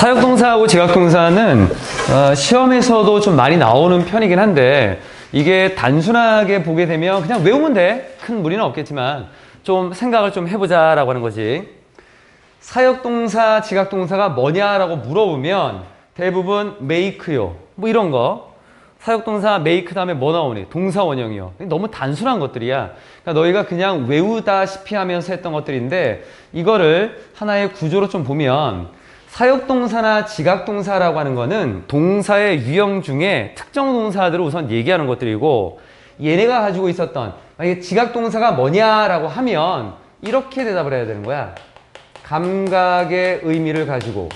사역동사하고 지각동사는 시험에서도 좀 많이 나오는 편이긴 한데 이게 단순하게 보게 되면 그냥 외우면 돼. 큰 무리는 없겠지만 좀 생각을 좀 해보자라고 하는 거지. 사역동사, 지각동사가 뭐냐라고 물어보면 대부분 make요. 뭐 이런 거. 사역동사 make 다음에 뭐 나오니? 동사 원형이요. 너무 단순한 것들이야. 그러니까 너희가 그냥 외우다시피 하면서 했던 것들인데 이거를 하나의 구조로 좀 보면 사역동사나 지각동사라고 하는 거는 동사의 유형 중에 특정 동사들을 우선 얘기하는 것들이고 얘네가 가지고 있었던 만약에 지각동사가 뭐냐라고 하면 이렇게 대답을 해야 되는 거야. 감각의 의미를 가지고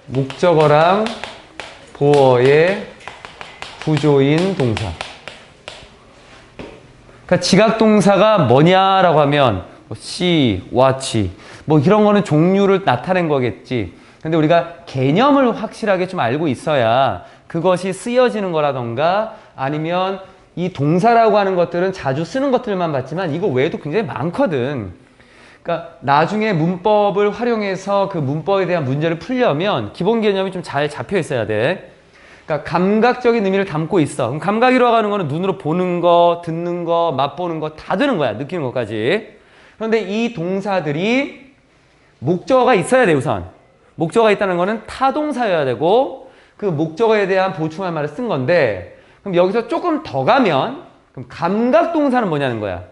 목적어랑 보어의 구조인 동사. 그러니까 지각동사가 뭐냐라고 하면 뭐 see, watch 뭐 이런 거는 종류를 나타낸 거겠지. 근데 우리가 개념을 확실하게 좀 알고 있어야 그것이 쓰여지는 거라던가 아니면 이 동사라고 하는 것들은 자주 쓰는 것들만 봤지만 이거 외에도 굉장히 많거든. 그러니까 나중에 문법을 활용해서 그 문법에 대한 문제를 풀려면 기본 개념이 좀 잘 잡혀 있어야 돼. 그러니까 감각적인 의미를 담고 있어. 그럼 감각이라고 하는 거는 눈으로 보는 거, 듣는 거, 맛보는 거 다 되는 거야. 느끼는 것까지. 그런데 이 동사들이 목적어가 있어야 돼, 우선. 목적어가 있다는 거는 타동사여야 되고 그 목적어에 대한 보충할 말을 쓴 건데 그럼 여기서 조금 더 가면 그럼 감각동사는 뭐냐는 거야.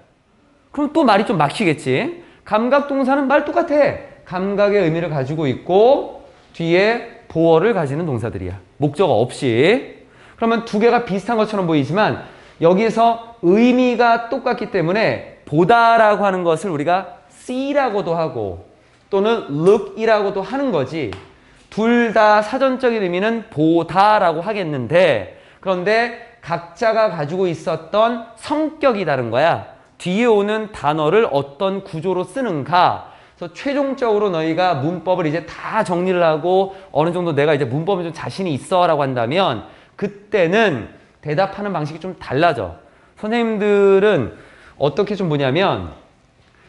그럼 또 말이 좀 막히겠지. 감각동사는 말 똑같아. 감각의 의미를 가지고 있고 뒤에 보어를 가지는 동사들이야. 목적어 없이. 그러면 두 개가 비슷한 것처럼 보이지만 여기서 의미가 똑같기 때문에 보다라고 하는 것을 우리가 see라고도 하고 또는 look이라고도 하는 거지. 둘 다 사전적인 의미는 보다라고 하겠는데 그런데 각자가 가지고 있었던 성격이 다른 거야. 뒤에 오는 단어를 어떤 구조로 쓰는가. 그래서 최종적으로 너희가 문법을 이제 다 정리를 하고 어느 정도 내가 이제 문법에 좀 자신이 있어 라고 한다면 그때는 대답하는 방식이 좀 달라져. 선생님들은 어떻게 좀 보냐면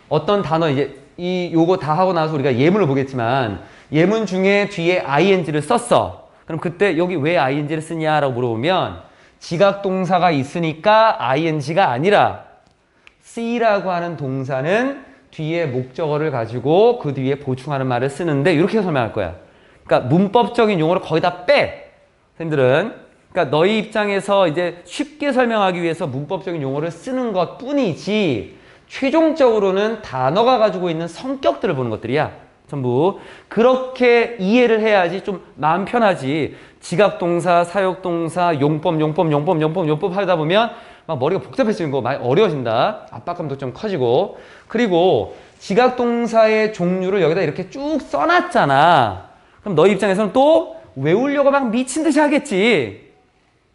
어떤 단어 이제 요거 다 하고 나서 우리가 예문을 보겠지만 예문 중에 뒤에 ing를 썼어. 그럼 그때 여기 왜 ing를 쓰냐라고 물어보면 지각동사가 있으니까 ing가 아니라 see라고 하는 동사는 뒤에 목적어를 가지고 그 뒤에 보충하는 말을 쓰는데 이렇게 설명할 거야. 그러니까 문법적인 용어를 거의 다 빼. 선생님들은. 그러니까 너희 입장에서 이제 쉽게 설명하기 위해서 문법적인 용어를 쓰는 것 뿐이지 최종적으로는 단어가 가지고 있는 성격들을 보는 것들이야. 전부. 그렇게 이해를 해야지 좀 마음 편하지. 지각동사, 사역동사, 용법 하다 보면 막 머리가 복잡해지는 거 많이 어려워진다. 압박감도 좀 커지고. 그리고 지각동사의 종류를 여기다 이렇게 쭉 써놨잖아. 그럼 너희 입장에서는 또 외우려고 막 미친 듯이 하겠지.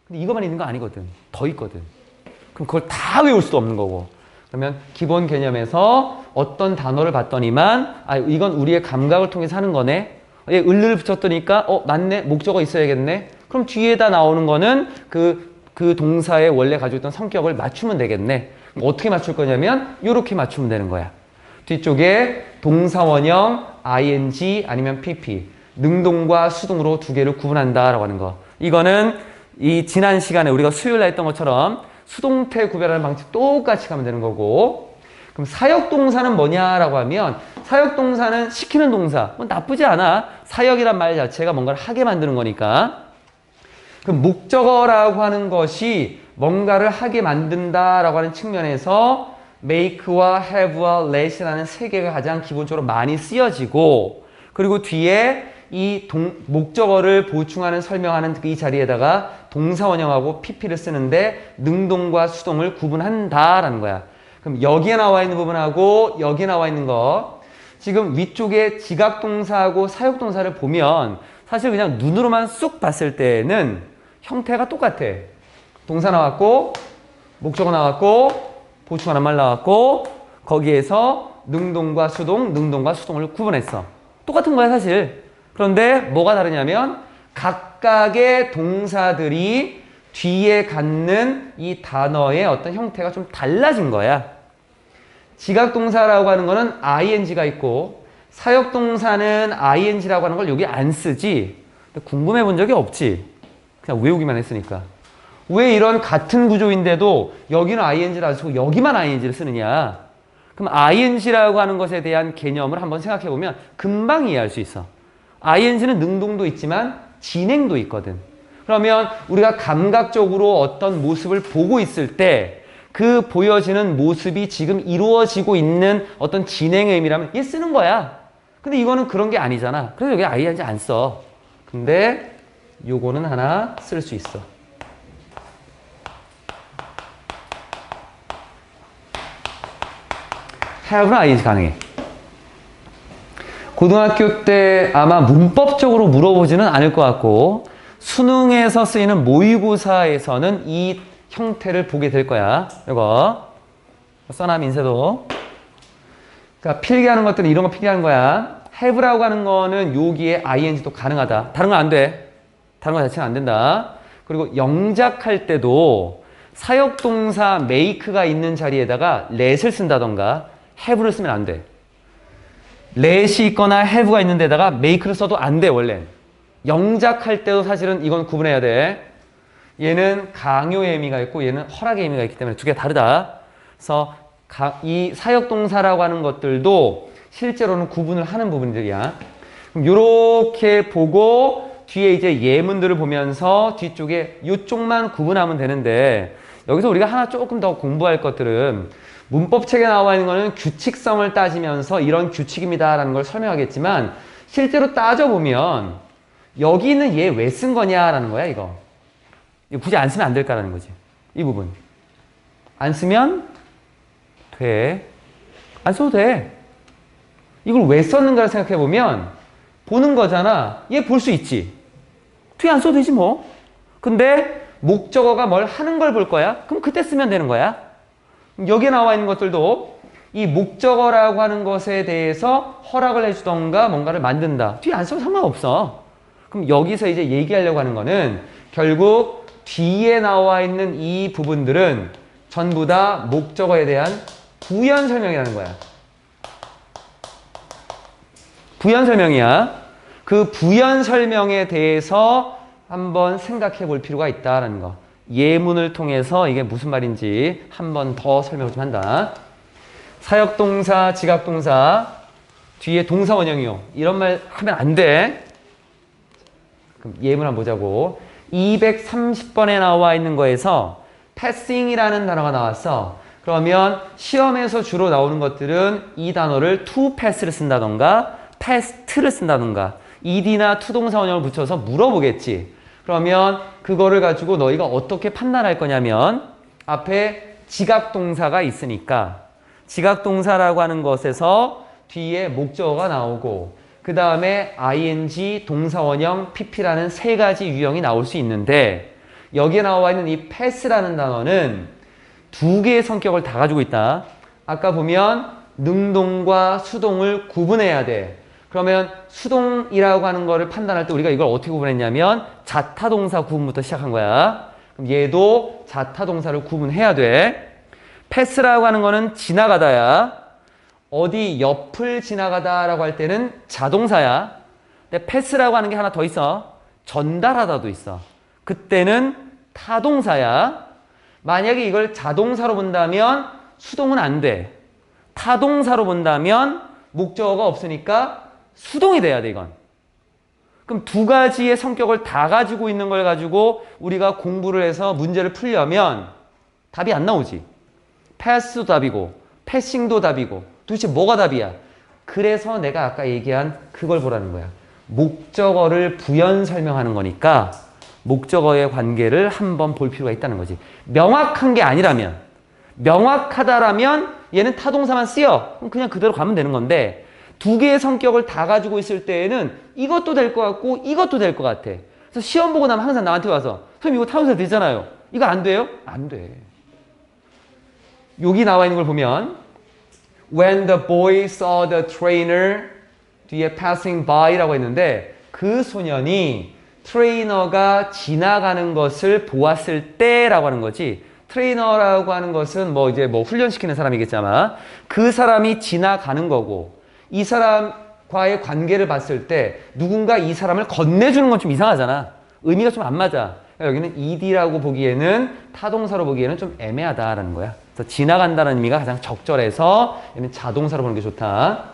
근데 이것만 있는 거 아니거든. 더 있거든. 그럼 그걸 다 외울 수도 없는 거고. 그러면 기본 개념에서 어떤 단어를 봤더니만 아 이건 우리의 감각을 통해서 하는 거네. 얘 을을 붙였더니까 맞네. 목적어 있어야겠네. 그럼 뒤에다 나오는 거는 그 동사의 원래 가지고 있던 성격을 맞추면 되겠네. 어떻게 맞출 거냐면 이렇게 맞추면 되는 거야. 뒤쪽에 동사 원형 ing 아니면 pp 능동과 수동으로 두 개를 구분한다라고 하는 거. 이거는 이 지난 시간에 우리가 수요일 날 했던 것처럼 수동태 구별하는 방식 똑같이 가면 되는 거고 그럼 사역동사는 뭐냐라고 하면 사역동사는 시키는 동사. 뭐 나쁘지 않아. 사역이란 말 자체가 뭔가를 하게 만드는 거니까 그 목적어라고 하는 것이 뭔가를 하게 만든다라고 하는 측면에서 make와 have와 let이라는 세 개가 가장 기본적으로 많이 쓰여지고 그리고 뒤에 이 목적어를 보충하는 설명하는 이 자리에다가 동사원형하고 pp를 쓰는데 능동과 수동을 구분한다라는 거야. 그럼 여기에 나와 있는 부분하고 여기에 나와 있는 거 지금 위쪽에 지각동사하고 사역동사를 보면 사실 그냥 눈으로만 쑥 봤을 때는 형태가 똑같아. 동사 나왔고 목적어 나왔고 보충하는 말 나왔고 거기에서 능동과 수동을 구분했어. 똑같은 거야 사실. 그런데 뭐가 다르냐면 각각의 동사들이 뒤에 갖는 이 단어의 어떤 형태가 좀 달라진 거야. 지각동사라고 하는 거는 ing가 있고 사역동사는 ing라고 하는 걸 여기 안 쓰지. 궁금해 본 적이 없지. 그냥 외우기만 했으니까. 왜 이런 같은 구조인데도 여기는 ing를 안 쓰고 여기만 ing를 쓰느냐. 그럼 ing라고 하는 것에 대한 개념을 한번 생각해 보면 금방 이해할 수 있어. ing는 능동도 있지만 진행도 있거든. 그러면 우리가 감각적으로 어떤 모습을 보고 있을 때 그 보여지는 모습이 지금 이루어지고 있는 어떤 진행의 의미라면 얘 쓰는 거야. 근데 이거는 그런 게 아니잖아. 그래서 여기 ing 안 써. 근데 요거는 하나 쓸 수 있어. have는 ing 가능해. 고등학교 때 아마 문법적으로 물어보지는 않을 것 같고 수능에서 쓰이는 모의고사에서는 이 형태를 보게 될 거야. 이거 써놔 민세도. 그러니까 필기하는 것들은 이런 거 필기하는 거야. have라고 하는 거는 여기에 ing도 가능하다. 다른 건 안 돼. 다른 거 자체는 안 된다. 그리고 영작할 때도 사역동사 make가 있는 자리에다가 let을 쓴다던가 have를 쓰면 안 돼. let이 있거나 have가 있는 데다가 make를 써도 안 돼, 원래. 영작할 때도 사실은 이건 구분해야 돼. 얘는 강요의 의미가 있고 얘는 허락의 의미가 있기 때문에 두 개 다르다. 그래서 이 사역동사라고 하는 것들도 실제로는 구분을 하는 부분들이야. 그럼 이렇게 보고 뒤에 이제 예문들을 보면서 뒤쪽에 이쪽만 구분하면 되는데 여기서 우리가 하나 조금 더 공부할 것들은 문법책에 나와 있는 거는 규칙성을 따지면서 이런 규칙입니다라는 걸 설명하겠지만 실제로 따져보면 여기는 얘 왜 쓴 거냐라는 거야, 이거. 이거 굳이 안 쓰면 안 될까라는 거지. 이 부분. 안 쓰면 돼. 안 써도 돼. 이걸 왜 썼는가를 생각해보면 보는 거잖아. 얘 볼 수 있지. 뒤에 안 써도 되지 뭐. 근데 목적어가 뭘 하는 걸 볼 거야? 그럼 그때 쓰면 되는 거야. 여기에 나와 있는 것들도 이 목적어라고 하는 것에 대해서 허락을 해주던가 뭔가를 만든다. 뒤에 안 써도 상관없어. 그럼 여기서 이제 얘기하려고 하는 거는 결국 뒤에 나와 있는 이 부분들은 전부 다 목적어에 대한 부연 설명이라는 거야. 부연 설명이야. 그 부연 설명에 대해서 한번 생각해 볼 필요가 있다는 거. 예문을 통해서 이게 무슨 말인지 한 번 더 설명을 좀 한다. 사역동사, 지각동사, 뒤에 동사원형이요. 이런 말 하면 안 돼. 그럼 예문 한번 보자고. 230번에 나와 있는 거에서 passing이라는 단어가 나왔어. 그러면 시험에서 주로 나오는 것들은 이 단어를 to pass를 쓴다던가 past를 쓴다던가 ed나 to 동사 원형을 붙여서 물어보겠지. 그러면 그거를 가지고 너희가 어떻게 판단할 거냐면 앞에 지각동사가 있으니까 지각동사라고 하는 것에서 뒤에 목적어가 나오고 그 다음에 ing, 동사원형, pp라는 세 가지 유형이 나올 수 있는데 여기에 나와 있는 이 pass라는 단어는 두 개의 성격을 다 가지고 있다. 아까 보면 능동과 수동을 구분해야 돼. 그러면 수동이라고 하는 거를 판단할 때 우리가 이걸 어떻게 구분했냐면 자타동사 구분부터 시작한 거야. 그럼 얘도 자타동사를 구분해야 돼. pass라고 하는 거는 지나가다야. 어디 옆을 지나가다라고 할 때는 자동사야. 근데 pass라고 하는 게 하나 더 있어. 전달하다도 있어. 그때는 타동사야. 만약에 이걸 자동사로 본다면 수동은 안 돼. 타동사로 본다면 목적어가 없으니까 수동이 돼야 돼, 이건. 그럼 두 가지의 성격을 다 가지고 있는 걸 가지고 우리가 공부를 해서 문제를 풀려면 답이 안 나오지. pass도 답이고 passing도 답이고 도대체 뭐가 답이야? 그래서 내가 아까 얘기한 그걸 보라는 거야. 목적어를 부연 설명하는 거니까 목적어의 관계를 한번 볼 필요가 있다는 거지. 명확한 게 아니라면, 명확하다라면 얘는 타동사만 쓰여. 그럼 그냥 그대로 가면 되는 건데 두 개의 성격을 다 가지고 있을 때에는 이것도 될 것 같고 이것도 될 것 같아. 그래서 시험 보고 나면 항상 나한테 와서 선생님 이거 타동사 되잖아요. 이거 안 돼요? 안 돼. 여기 나와 있는 걸 보면 When the boy saw the trainer 뒤에 passing by라고 했는데 그 소년이 트레이너가 지나가는 것을 보았을 때라고 하는 거지. 트레이너라고 하는 것은 이제 훈련시키는 사람이겠지 아마. 그 사람이 지나가는 거고 이 사람 과의 관계를 봤을 때 누군가 이 사람을 건네주는 건 좀 이상하잖아. 의미가 좀 안 맞아. 그러니까 여기는 ed라고 보기에는 타동사로 보기에는 좀 애매하다라는 거야. 그래서 지나간다는 의미가 가장 적절해서 얘는 자동사로 보는 게 좋다.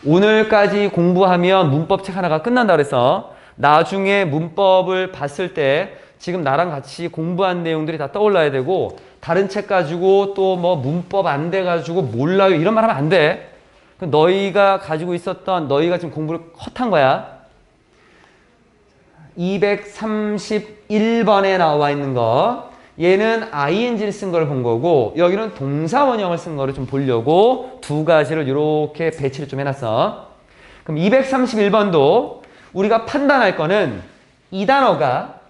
오늘까지 공부하면 문법책 하나가 끝난다 그래서 나중에 문법을 봤을 때 지금 나랑 같이 공부한 내용들이 다 떠올라야 되고 다른 책 가지고 또 뭐 문법 안 돼가지고 몰라요 이런 말 하면 안 돼. 너희가 가지고 있었던 너희가 지금 공부를 헛한 거야. 231번에 나와 있는 거 얘는 ing를 쓴 걸 본 거고 여기는 동사 원형을 쓴 거를 좀 보려고 두 가지를 이렇게 배치를 좀 해놨어. 그럼 231번도 우리가 판단할 거는 이 단어가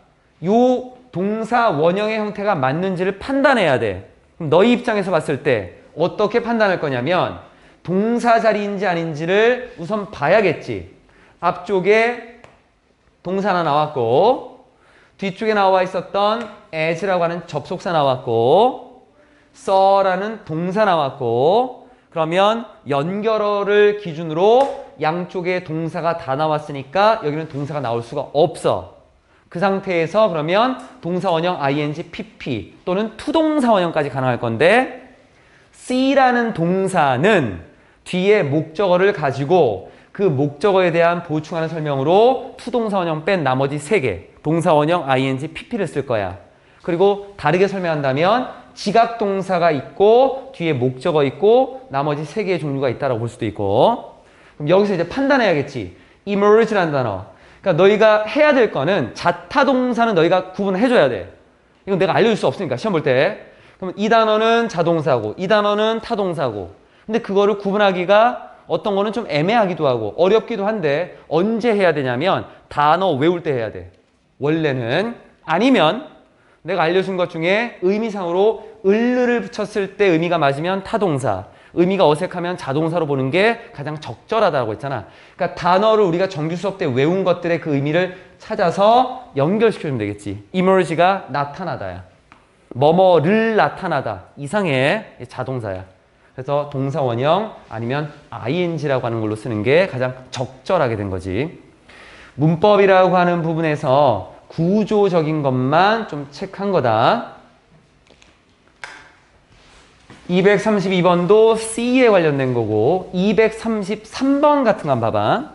요 동사 원형의 형태가 맞는지를 판단해야 돼. 그럼 너희 입장에서 봤을 때 어떻게 판단할 거냐면 동사 자리인지 아닌지를 우선 봐야겠지. 앞쪽에 동사 하나 나왔고 뒤쪽에 나와 있었던 as라고 하는 접속사 나왔고 saw라는 동사 나왔고 그러면 연결어를 기준으로 양쪽에 동사가 다 나왔으니까 여기는 동사가 나올 수가 없어. 그 상태에서 그러면 동사 원형 ing, pp 또는 투동사 원형까지 가능할 건데 C라는 동사는 뒤에 목적어를 가지고 그 목적어에 대한 보충하는 설명으로 투동사 원형 뺀 나머지 3개 동사 원형 ing, pp를 쓸 거야. 그리고 다르게 설명한다면 지각 동사가 있고 뒤에 목적어 있고 나머지 3개의 종류가 있다고 볼 수도 있고 그럼 여기서 이제 판단해야겠지. emerge라는 단어. 그러니까 너희가 해야 될 거는 자타 동사는 너희가 구분을 해줘야 돼. 이건 내가 알려줄 수 없으니까 시험 볼 때. 그러면 이 단어는 자동사고 이 단어는 타동사고 근데 그거를 구분하기가 어떤 거는 좀 애매하기도 하고 어렵기도 한데 언제 해야 되냐면 단어 외울 때 해야 돼. 원래는. 아니면 내가 알려준 것 중에 의미상으로 을를 붙였을 때 의미가 맞으면 타동사 의미가 어색하면 자동사로 보는 게 가장 적절하다고 했잖아. 그러니까 단어를 우리가 정규 수업 때 외운 것들의 그 의미를 찾아서 연결시켜주면 되겠지. emerge가 나타나다야. 뭐뭐를 나타나다. 이상해. 자동사야. 그래서 동사 원형 아니면 ing라고 하는 걸로 쓰는 게 가장 적절하게 된 거지. 문법이라고 하는 부분에서 구조적인 것만 좀 체크한 거다. 232번도 C에 관련된 거고 233번 같은 거 한번 봐봐.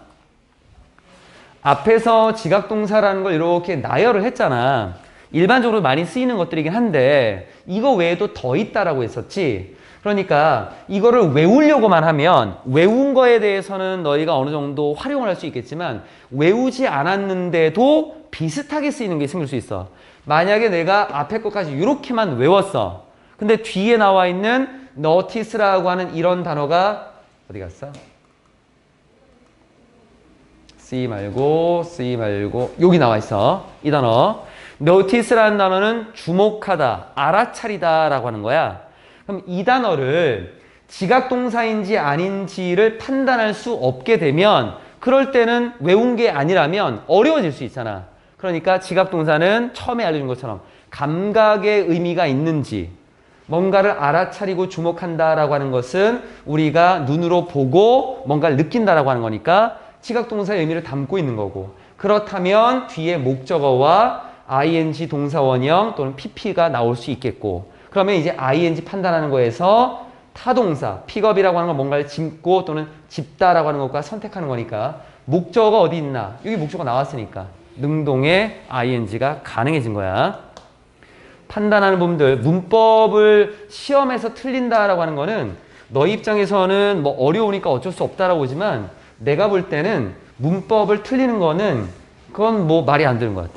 앞에서 지각동사라는 걸 이렇게 나열을 했잖아. 일반적으로 많이 쓰이는 것들이긴 한데 이거 외에도 더 있다라고 했었지. 그러니까 이거를 외우려고만 하면 외운 거에 대해서는 너희가 어느 정도 활용을 할 수 있겠지만 외우지 않았는데도 비슷하게 쓰이는 게 생길 수 있어. 만약에 내가 앞에 것까지 이렇게만 외웠어. 근데 뒤에 나와 있는 notice라고 하는 이런 단어가 어디 갔어? C 말고 여기 나와 있어. 이 단어. notice라는 단어는 주목하다, 알아차리다 라고 하는 거야. 그럼 이 단어를 지각동사인지 아닌지를 판단할 수 없게 되면 그럴 때는 외운 게 아니라면 어려워질 수 있잖아. 그러니까 지각동사는 처음에 알려준 것처럼 감각의 의미가 있는지 뭔가를 알아차리고 주목한다라고 하는 것은 우리가 눈으로 보고 뭔가를 느낀다라고 하는 거니까 지각동사의 의미를 담고 있는 거고 그렇다면 뒤에 목적어와 ing 동사 원형 또는 pp가 나올 수 있겠고 그러면 이제 ing 판단하는 거에서 타동사, 픽업이라고 하는 건 뭔가를 짚고 또는 짚다라고 하는 것과 선택하는 거니까 목적어가 어디 있나? 여기 목적어가 나왔으니까 능동의 ing가 가능해진 거야. 판단하는 부분들, 문법을 시험에서 틀린다라고 하는 거는 너희 입장에서는 뭐 어려우니까 어쩔 수 없다라고 보지만 내가 볼 때는 문법을 틀리는 거는 그건 뭐 말이 안 되는 것 같아.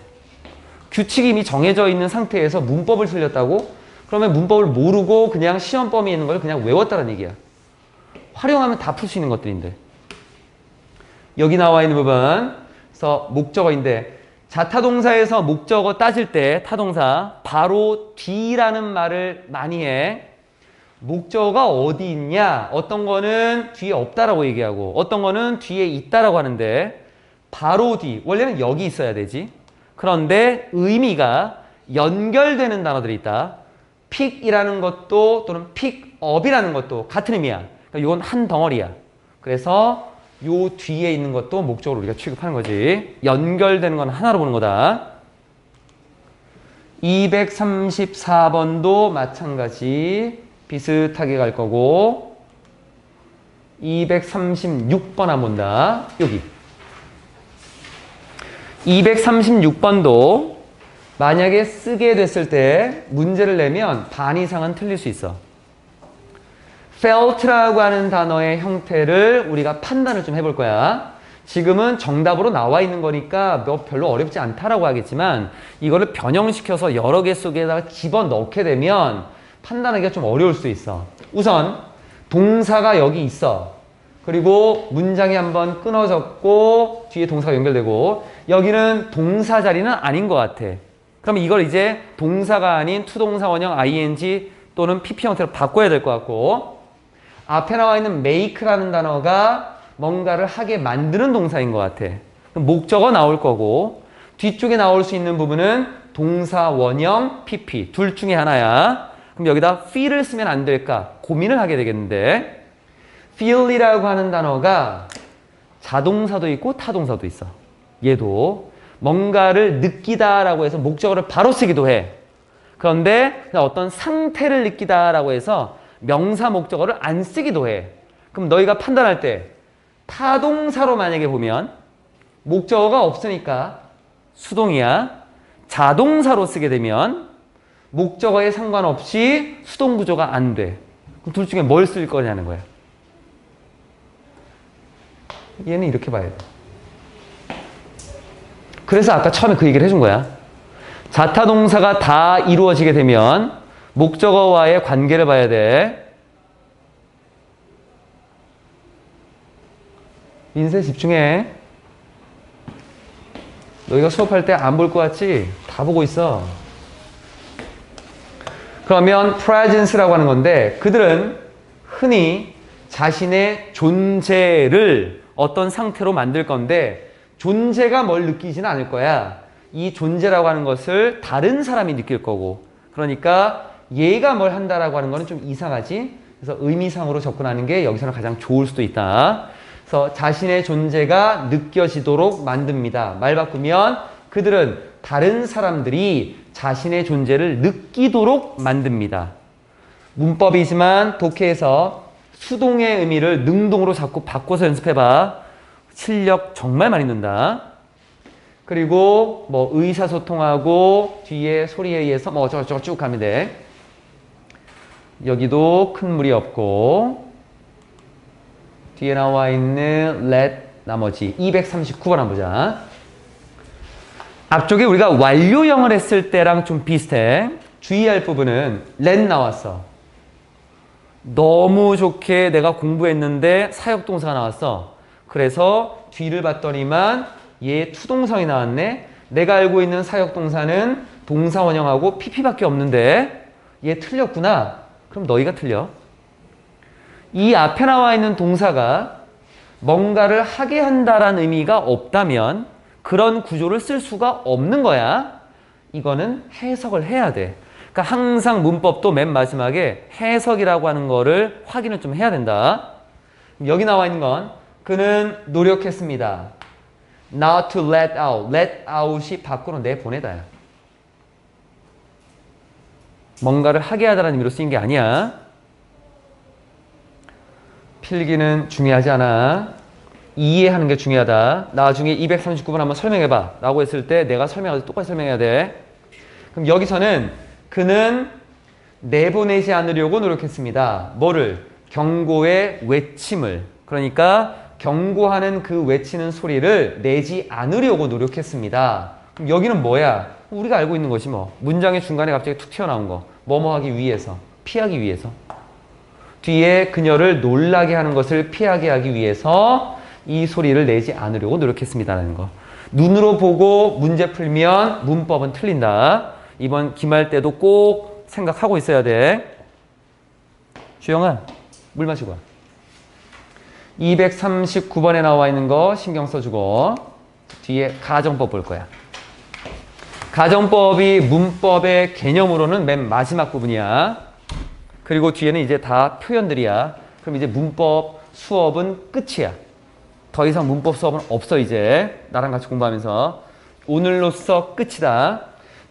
규칙이 이미 정해져 있는 상태에서 문법을 틀렸다고? 그러면 문법을 모르고 그냥 시험 범위에 있는 걸 그냥 외웠다는 얘기야. 활용하면 다 풀 수 있는 것들인데. 여기 나와 있는 부분, 그래서 목적어인데 자타동사에서 목적어 따질 때 타동사 바로 뒤라는 말을 많이 해. 목적어가 어디 있냐? 어떤 거는 뒤에 없다라고 얘기하고 어떤 거는 뒤에 있다라고 하는데 바로 뒤, 원래는 여기 있어야 되지. 그런데 의미가 연결되는 단어들이 있다. 픽이라는 것도 또는 픽업이라는 것도 같은 의미야. 그러니까 이건 한 덩어리야. 그래서 요 뒤에 있는 것도 목적으로 우리가 취급하는 거지. 연결되는 건 하나로 보는 거다. 234번도 마찬가지 비슷하게 갈 거고 236번 한번 본다. 여기 236번도 만약에 쓰게 됐을 때 문제를 내면 반 이상은 틀릴 수 있어. felt라고 하는 단어의 형태를 우리가 판단을 좀 해볼 거야. 지금은 정답으로 나와 있는 거니까 뭐 별로 어렵지 않다라고 하겠지만 이거를 변형시켜서 여러 개 속에다가 집어넣게 되면 판단하기가 좀 어려울 수 있어. 우선 동사가 여기 있어. 그리고 문장이 한번 끊어졌고 뒤에 동사가 연결되고 여기는 동사 자리는 아닌 것 같아. 그럼 이걸 이제 동사가 아닌 투동사 원형 ing 또는 pp 형태로 바꿔야 될 것 같고 앞에 나와 있는 make라는 단어가 뭔가를 하게 만드는 동사인 것 같아. 그럼 목적어 나올 거고 뒤쪽에 나올 수 있는 부분은 동사 원형 pp 둘 중에 하나야. 그럼 여기다 feel을 쓰면 안 될까 고민을 하게 되겠는데 feel이라고 하는 단어가 자동사도 있고 타동사도 있어. 얘도 뭔가를 느끼다라고 해서 목적어를 바로 쓰기도 해. 그런데 어떤 상태를 느끼다라고 해서 명사 목적어를 안 쓰기도 해. 그럼 너희가 판단할 때 타동사로 만약에 보면 목적어가 없으니까 수동이야. 자동사로 쓰게 되면 목적어에 상관없이 수동 구조가 안 돼. 그럼 둘 중에 뭘 쓸 거냐는 거야. 얘는 이렇게 봐야 돼. 그래서 아까 처음에 그 얘기를 해준 거야. 자타동사가 다 이루어지게 되면 목적어와의 관계를 봐야 돼. 민세 집중해. 너희가 수업할 때 안 볼 것 같지? 다 보고 있어. 그러면 presence라고 하는 건데 그들은 흔히 자신의 존재를 어떤 상태로 만들 건데 존재가 뭘 느끼지는 않을 거야. 이 존재라고 하는 것을 다른 사람이 느낄 거고 그러니까 얘가 뭘 한다라고 하는 거는 좀 이상하지. 그래서 의미상으로 접근하는 게 여기서는 가장 좋을 수도 있다. 그래서 자신의 존재가 느껴지도록 만듭니다. 말 바꾸면 그들은 다른 사람들이 자신의 존재를 느끼도록 만듭니다. 문법이지만 독해에서 수동의 의미를 능동으로 자꾸 바꿔서 연습해봐. 실력 정말 많이 는다. 그리고 뭐 의사소통하고 뒤에 소리에 의해서 뭐 어쩌고저쩌고 쭉 가면 돼. 여기도 큰 무리 없고 뒤에 나와 있는 let 나머지 239번 한번 보자. 앞쪽에 우리가 완료형을 했을 때랑 좀 비슷해. 주의할 부분은 let 나왔어. 너무 좋게 내가 공부했는데 사역동사가 나왔어. 그래서 뒤를 봤더니만 얘 투동성이 나왔네. 내가 알고 있는 사역동사는 동사원형하고 pp밖에 없는데 얘 틀렸구나. 그럼 너희가 틀려. 이 앞에 나와 있는 동사가 뭔가를 하게 한다라는 의미가 없다면 그런 구조를 쓸 수가 없는 거야. 이거는 해석을 해야 돼. 그러니까 항상 문법도 맨 마지막에 해석이라고 하는 거를 확인을 좀 해야 된다. 여기 나와 있는 건 그는 노력했습니다. Not to let out. let out이 밖으로 내보내다야. 뭔가를 하게 하다라는 의미로 쓰인 게 아니야. 필기는 중요하지 않아. 이해하는 게 중요하다. 나중에 239번 한번 설명해봐 라고 했을 때 내가 설명하듯 똑같이 설명해야 돼. 그럼 여기서는 그는 내보내지 않으려고 노력했습니다. 뭐를? 경고의 외침을. 그러니까 경고하는 그 외치는 소리를 내지 않으려고 노력했습니다. 그럼 여기는 뭐야? 우리가 알고 있는 것이 뭐 문장의 중간에 갑자기 툭 튀어나온 거. 뭐뭐 하기 위해서, 피하기 위해서. 뒤에 그녀를 놀라게 하는 것을 피하게 하기 위해서 이 소리를 내지 않으려고 노력했습니다라는 거. 눈으로 보고 문제 풀면 문법은 틀린다. 이번 기말 때도 꼭 생각하고 있어야 돼. 주영아, 물 마시고 와. 239번에 나와 있는 거 신경 써주고 뒤에 가정법 볼 거야. 가정법이 문법의 개념으로는 맨 마지막 부분이야. 그리고 뒤에는 이제 다 표현들이야. 그럼 이제 문법 수업은 끝이야. 더 이상 문법 수업은 없어 이제. 나랑 같이 공부하면서. 오늘로써 끝이다.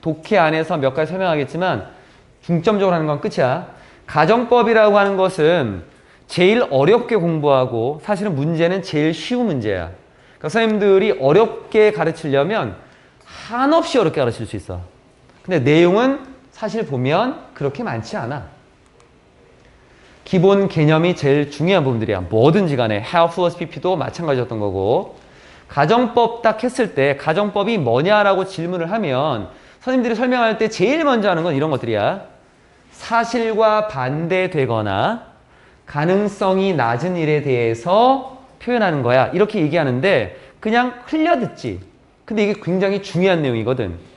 독해 안에서 몇 가지 설명하겠지만 중점적으로 하는 건 끝이야. 가정법이라고 하는 것은 제일 어렵게 공부하고 사실은 문제는 제일 쉬운 문제야. 그러니까 선생님들이 어렵게 가르치려면 한없이 어렵게 가르칠 수 있어. 근데 내용은 사실 보면 그렇게 많지 않아. 기본 개념이 제일 중요한 부분들이야. 뭐든지 간에 How 플러스 PP도 마찬가지였던 거고. 가정법 딱 했을 때 가정법이 뭐냐라고 질문을 하면 선생님들이 설명할 때 제일 먼저 하는 건 이런 것들이야. 사실과 반대되거나 가능성이 낮은 일에 대해서 표현하는 거야. 이렇게 얘기하는데 그냥 흘려듣지. 근데 이게 굉장히 중요한 내용이거든.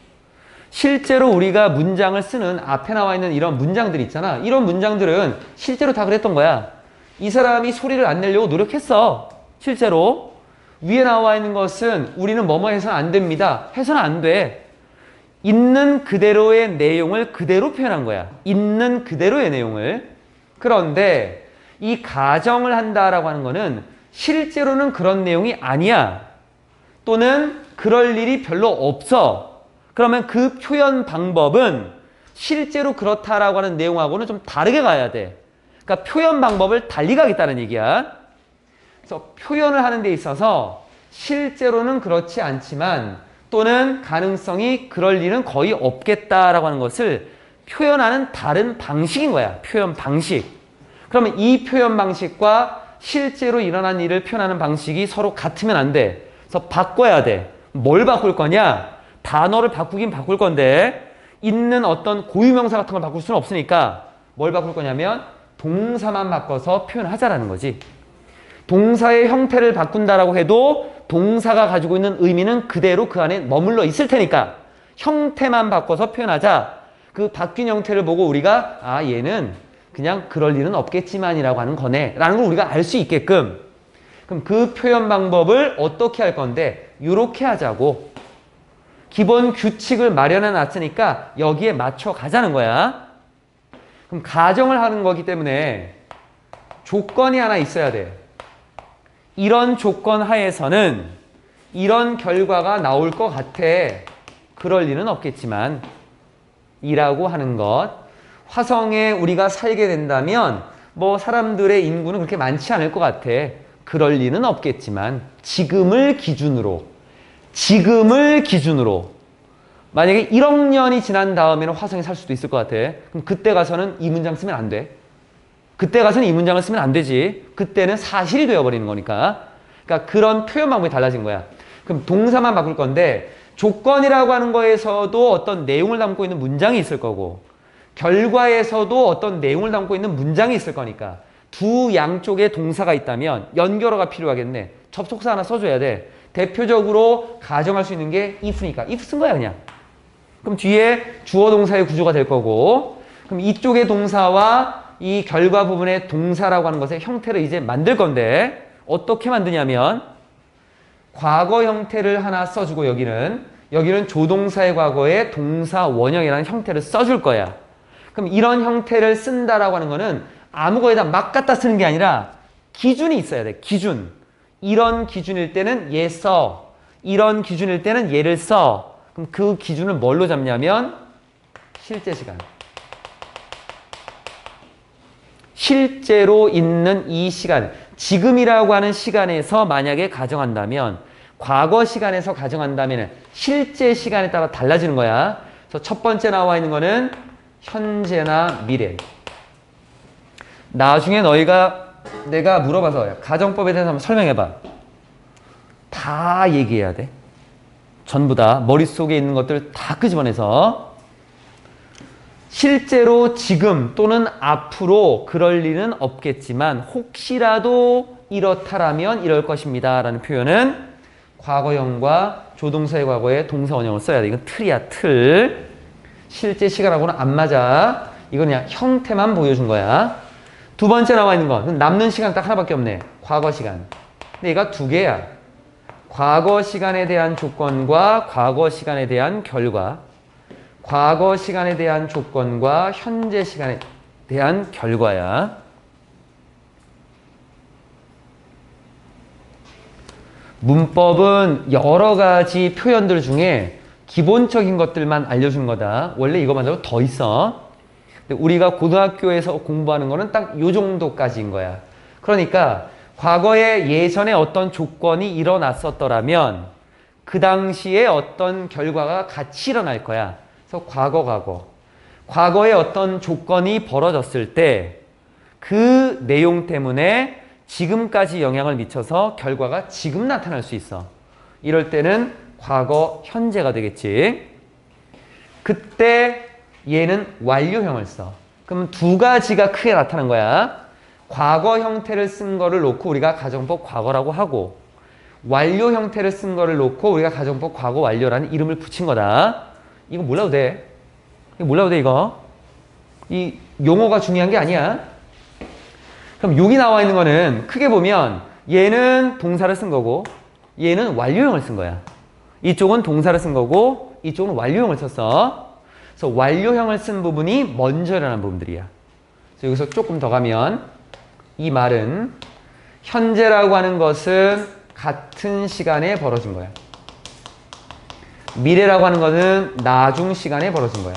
실제로 우리가 문장을 쓰는 앞에 나와 있는 이런 문장들 있잖아. 이런 문장들은 실제로 다 그랬던 거야. 이 사람이 소리를 안 내려고 노력했어. 실제로. 위에 나와 있는 것은 우리는 뭐뭐 해서는 안 됩니다. 해서는 안 돼. 있는 그대로의 내용을 그대로 표현한 거야. 있는 그대로의 내용을. 그런데 이 가정을 한다라고 하는 거는 실제로는 그런 내용이 아니야. 또는 그럴 일이 별로 없어. 그러면 그 표현 방법은 실제로 그렇다라고 하는 내용하고는 좀 다르게 가야 돼. 그러니까 표현 방법을 달리 가겠다는 얘기야. 그래서 표현을 하는 데 있어서 실제로는 그렇지 않지만 또는 가능성이 그럴 일은 거의 없겠다라고 하는 것을 표현하는 다른 방식인 거야. 표현 방식. 그러면 이 표현 방식과 실제로 일어난 일을 표현하는 방식이 서로 같으면 안 돼. 그래서 바꿔야 돼. 뭘 바꿀 거냐? 단어를 바꾸긴 바꿀 건데 있는 어떤 고유명사 같은 걸 바꿀 수는 없으니까 뭘 바꿀 거냐면 동사만 바꿔서 표현하자라는 거지. 동사의 형태를 바꾼다라고 해도 동사가 가지고 있는 의미는 그대로 그 안에 머물러 있을 테니까 형태만 바꿔서 표현하자. 그 바뀐 형태를 보고 우리가 아 얘는 그냥 그럴 일은 없겠지만이라고 하는 거네 라는 걸 우리가 알 수 있게끔. 그럼 그 표현 방법을 어떻게 할 건데 이렇게 하자고. 기본 규칙을 마련해 놨으니까 여기에 맞춰 가자는 거야. 그럼 가정을 하는 거기 때문에 조건이 하나 있어야 돼. 이런 조건 하에서는 이런 결과가 나올 것 같아. 그럴 일은 없겠지만 이라고 하는 것. 화성에 우리가 살게 된다면 뭐 사람들의 인구는 그렇게 많지 않을 것 같아. 그럴 리는 없겠지만 지금을 기준으로 만약에 1억 년이 지난 다음에는 화성에 살 수도 있을 것 같아. 그럼 그때 가서는 이 문장 쓰면 안 돼. 그때 가서는 이 문장을 쓰면 안 되지. 그때는 사실이 되어버리는 거니까. 그러니까 그런 표현 방법이 달라진 거야. 그럼 동사만 바꿀 건데 조건이라고 하는 거에서도 어떤 내용을 담고 있는 문장이 있을 거고 결과에서도 어떤 내용을 담고 있는 문장이 있을 거니까 두 양쪽에 동사가 있다면 연결어가 필요하겠네. 접속사 하나 써줘야 돼. 대표적으로 가정할 수 있는 게 if니까 if 쓴 거야 그냥. 그럼 뒤에 주어 동사의 구조가 될 거고 그럼 이쪽의 동사와 이 결과 부분의 동사라고 하는 것의 형태를 이제 만들 건데 어떻게 만드냐면 과거 형태를 하나 써주고 여기는 조동사의 과거에 동사 원형이라는 형태를 써줄 거야. 그럼 이런 형태를 쓴다라고 하는 거는 아무 거에다 막 갖다 쓰는 게 아니라 기준이 있어야 돼. 기준. 이런 기준일 때는 얘 써. 이런 기준일 때는 얘를 써. 그럼 그 기준을 뭘로 잡냐면 실제 시간. 실제로 있는 이 시간. 지금이라고 하는 시간에서 만약에 가정한다면 과거 시간에서 가정한다면 실제 시간에 따라 달라지는 거야. 그래서 첫 번째 나와 있는 거는 현재나 미래. 나중에 내가 물어봐서 가정법에 대해서 한번 설명해봐. 다 얘기해야 돼. 전부 다 머릿속에 있는 것들 다 끄집어내서 실제로 지금 또는 앞으로 그럴 일은 없겠지만 혹시라도 이렇다라면 이럴 것입니다 라는 표현은 과거형과 조동사의 과거에 동사 원형을 써야 돼. 이건 틀이야, 틀. 실제 시간하고는 안 맞아. 이건 그냥 형태만 보여준 거야. 두 번째 나와 있는 거. 남는 시간 딱 하나밖에 없네. 과거 시간. 근데 얘가 두 개야. 과거 시간에 대한 조건과 과거 시간에 대한 결과. 과거 시간에 대한 조건과 현재 시간에 대한 결과야. 문법은 여러 가지 표현들 중에 기본적인 것들만 알려주는 거다. 원래 이것만으로 더 있어. 근데 우리가 고등학교에서 공부하는 거는 딱 요 정도까지인 거야. 그러니까 과거에 예전에 어떤 조건이 일어났었더라면 그 당시에 어떤 결과가 같이 일어날 거야. 그래서 과거에 어떤 조건이 벌어졌을 때 그 내용 때문에 지금까지 영향을 미쳐서 결과가 지금 나타날 수 있어. 이럴 때는 과거 현재가 되겠지. 그때 얘는 완료형을 써. 그럼 두 가지가 크게 나타난 거야. 과거 형태를 쓴 거를 놓고 우리가 가정법 과거라고 하고, 완료 형태를 쓴 거를 놓고 우리가 가정법 과거 완료라는 이름을 붙인 거다. 이거 몰라도 돼. 이거. 이 용어가 중요한 게 아니야. 그럼 여기 나와 있는 거는 크게 보면 얘는 동사를 쓴 거고 얘는 완료형을 쓴 거야. 이쪽은 동사를 쓴 거고 이쪽은 완료형을 썼어. 그래서 완료형을 쓴 부분이 먼저 일어난 부분들이야. 그래서 여기서 조금 더 가면 이 말은 현재라고 하는 것은 같은 시간에 벌어진 거야. 미래라고 하는 것은 나중 시간에 벌어진 거야.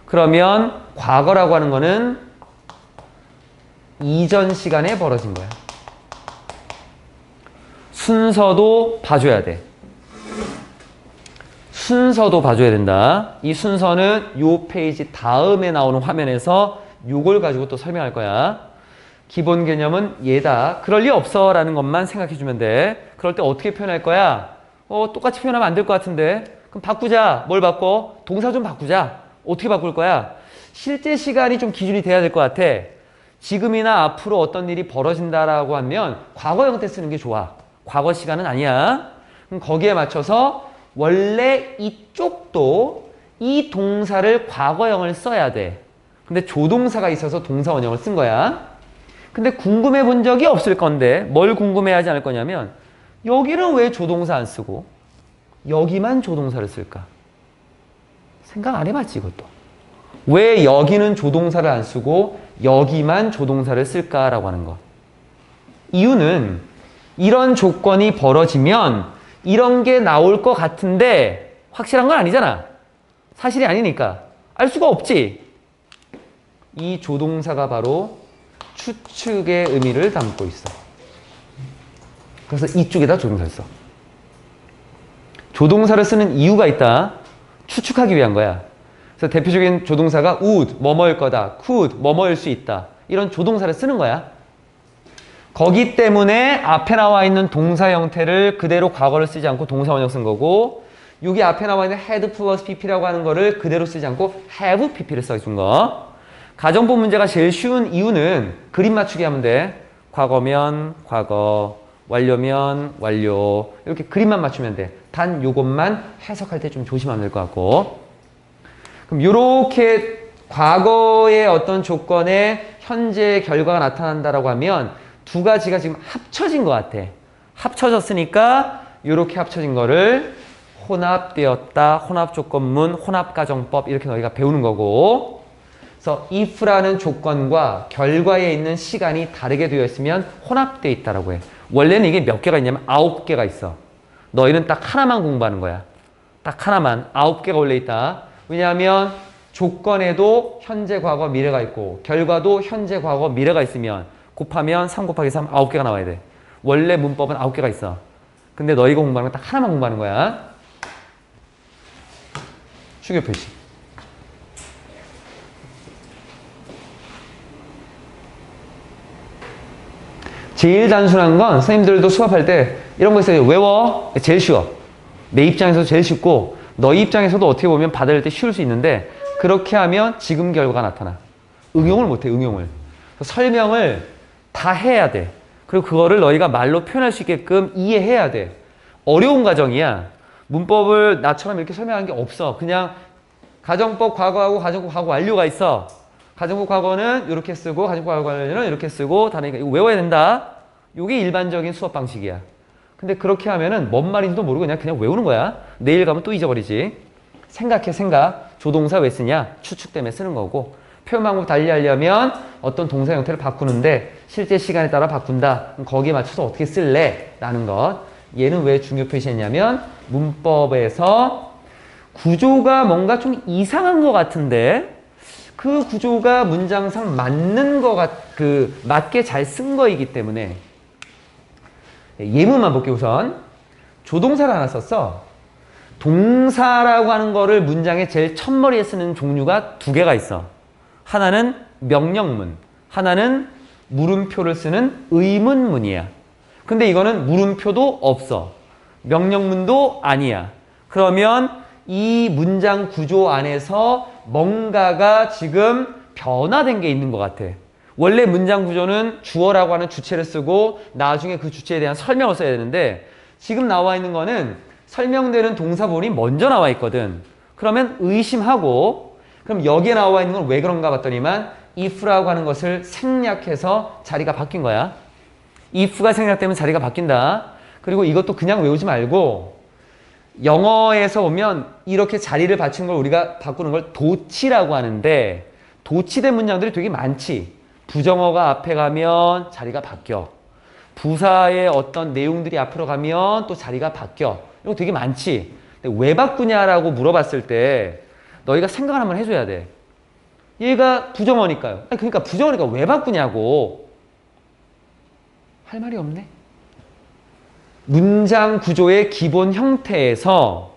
그러면 과거라고 하는 거는 이전 시간에 벌어진 거야. 순서도 봐줘야 돼. 순서도 봐줘야 된다. 이 순서는 요 페이지 다음에 나오는 화면에서 요걸 가지고 또 설명할 거야. 기본 개념은 얘다. 그럴 리 없어 라는 것만 생각해주면 돼. 그럴 때 어떻게 표현할 거야? 똑같이 표현하면 안 될 것 같은데. 그럼 바꾸자. 뭘 바꿔? 동사 좀 바꾸자. 어떻게 바꿀 거야? 실제 시간이 좀 기준이 돼야 될 것 같아. 지금이나 앞으로 어떤 일이 벌어진다라고 하면 과거 형태 쓰는 게 좋아. 과거 시간은 아니야. 그럼 거기에 맞춰서 원래 이쪽도 이 동사를 과거형을 써야 돼. 근데 조동사가 있어서 동사 원형을 쓴 거야. 근데 궁금해 본 적이 없을 건데 뭘 궁금해하지 않을 거냐면 여기는 왜 조동사 안 쓰고 여기만 조동사를 쓸까? 생각 안 해봤지 이것도. 왜 여기는 조동사를 안 쓰고 여기만 조동사를 쓸까라고 하는 거. 이유는 이런 조건이 벌어지면 이런 게 나올 것 같은데 확실한 건 아니잖아. 사실이 아니니까. 알 수가 없지. 이 조동사가 바로 추측의 의미를 담고 있어. 그래서 이쪽에다 조동사를 써. 조동사를 쓰는 이유가 있다. 추측하기 위한 거야. 그래서 대표적인 조동사가 would, 뭐뭐일 거다. could, 뭐뭐일 수 있다. 이런 조동사를 쓰는 거야. 거기 때문에 앞에 나와 있는 동사 형태를 그대로 과거를 쓰지 않고 동사 원형 쓴 거고 여기 앞에 나와 있는 had plus pp라고 하는 거를 그대로 쓰지 않고 have pp를 써준 거. 가정법 문제가 제일 쉬운 이유는 그림 맞추기 하면 돼. 과거면 과거, 완료면 완료. 이렇게 그림만 맞추면 돼. 단 요것만 해석할 때 좀 조심하면 될 것 같고. 그럼 요렇게 과거의 어떤 조건에 현재의 결과가 나타난다라고 하면 두 가지가 지금 합쳐진 것 같아. 합쳐졌으니까 요렇게 합쳐진 거를 혼합되었다, 혼합조건문, 혼합가정법 이렇게 너희가 배우는 거고. 그래서 if라는 조건과 결과에 있는 시간이 다르게 되어 있으면 혼합되어 있다라고 해. 원래는 이게 몇 개가 있냐면 9개가 있어. 너희는 딱 하나만 공부하는 거야. 딱 하나만. 9개가 원래 있다. 왜냐하면 조건에도 현재, 과거, 미래가 있고 결과도 현재, 과거, 미래가 있으면 곱하면 3 곱하기 3 9개가 나와야 돼. 원래 문법은 9개가 있어. 근데 너희가 공부하는 건 딱 하나만 공부하는 거야. 추교 표시. 제일 단순한 건 선생님들도 수업할 때 이런 거 있어요. 외워. 제일 쉬워. 내 입장에서 제일 쉽고 너희 입장에서도 어떻게 보면 받을 때 쉬울 수 있는데 그렇게 하면 지금 결과가 나타나. 응용을 못해. 응용을. 설명을 다 해야 돼. 그리고 그거를 너희가 말로 표현할 수 있게끔 이해해야 돼. 어려운 과정이야. 문법을 나처럼 이렇게 설명한 게 없어. 그냥 가정법 과거하고 가정법 과거 완료가 있어. 가정법 과거는 이렇게 쓰고 가정법 과거 완료는 이렇게 쓰고 다르니까 이거 외워야 된다. 이게 일반적인 수업 방식이야. 근데 그렇게 하면은 뭔 말인지도 모르고 그냥 외우는 거야. 내일 가면 또 잊어버리지. 생각해 생각. 조동사 왜 쓰냐? 추측 때문에 쓰는 거고 표현 방법 달리하려면 어떤 동사 형태를 바꾸는데 실제 시간에 따라 바꾼다. 그럼 거기에 맞춰서 어떻게 쓸래? 라는 것. 얘는 왜 중요 표시했냐면 문법에서 구조가 뭔가 좀 이상한 것 같은데 그 구조가 문장상 맞는 맞게 잘 쓴 거이기 때문에 예문만 볼게요. 우선 조동사를 하나 썼어. 동사라고 하는 거를 문장의 제일 첫머리에 쓰는 종류가 두 개가 있어. 하나는 명령문, 하나는 물음표를 쓰는 의문문이야. 근데 이거는 물음표도 없어. 명령문도 아니야. 그러면 이 문장 구조 안에서 뭔가가 지금 변화된 게 있는 것 같아. 원래 문장 구조는 주어라고 하는 주체를 쓰고 나중에 그 주체에 대한 설명을 써야 되는데 지금 나와 있는 거는 설명되는 동사본이 먼저 나와 있거든. 그러면 의심하고 그럼 여기에 나와 있는 건 왜 그런가 봤더니만 if라고 하는 것을 생략해서 자리가 바뀐 거야. if가 생략되면 자리가 바뀐다. 그리고 이것도 그냥 외우지 말고 영어에서 보면 이렇게 자리를 받치는 걸 우리가 바꾸는 걸 도치라고 하는데 도치된 문장들이 되게 많지. 부정어가 앞에 가면 자리가 바뀌어. 부사의 어떤 내용들이 앞으로 가면 또 자리가 바뀌어. 이거 되게 많지. 근데 왜 바꾸냐라고 물어봤을 때 너희가 생각을 한번 해줘야 돼. 얘가 부정어니까요. 아니, 그러니까 부정어니까 왜 바꾸냐고. 할 말이 없네. 문장 구조의 기본 형태에서